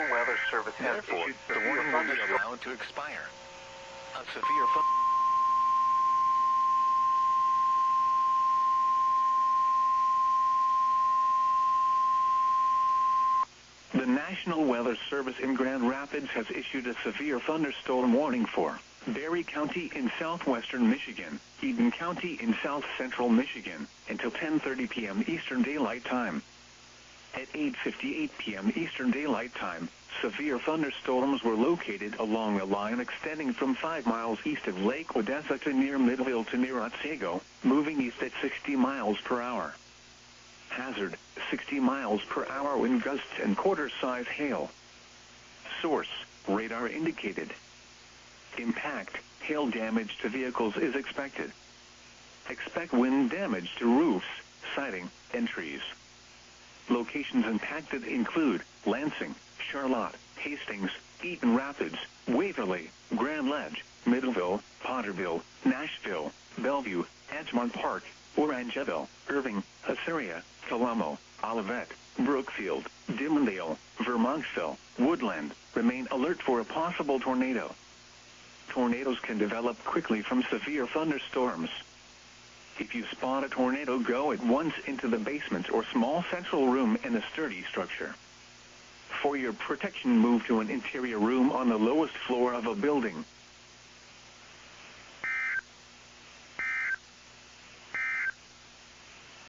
National Weather Service has Therefore, issued the severe warning will be thunderstorm. allowed to expire. A severe The National Weather Service in Grand Rapids has issued a severe thunderstorm warning for Berry County in southwestern Michigan, Eden County in south-central Michigan, until 10:30 p.m. Eastern Daylight Time. At 8:58 p.m. Eastern Daylight Time, severe thunderstorms were located along a line extending from 5 miles east of Lake Odessa to near Midville to near Otsego, moving east at 60 miles per hour. Hazard, 60 miles per hour wind gusts and quarter-size hail. Source, radar indicated. Impact, hail damage to vehicles is expected. Expect wind damage to roofs, siding, and trees. Locations impacted include Lansing, Charlotte, Hastings, Eaton Rapids, Waverly, Grand Ledge, Middleville, Potterville, Nashville, Bellevue, Edgemont Park, Orangeville, Irving, Assyria, Colombo, Olivet, Brookfield, Dimondale, Vermontville, Woodland. Remain alert for a possible tornado. Tornadoes can develop quickly from severe thunderstorms. If you spot a tornado, go at once into the basement or small central room in a sturdy structure. For your protection, move to an interior room on the lowest floor of a building.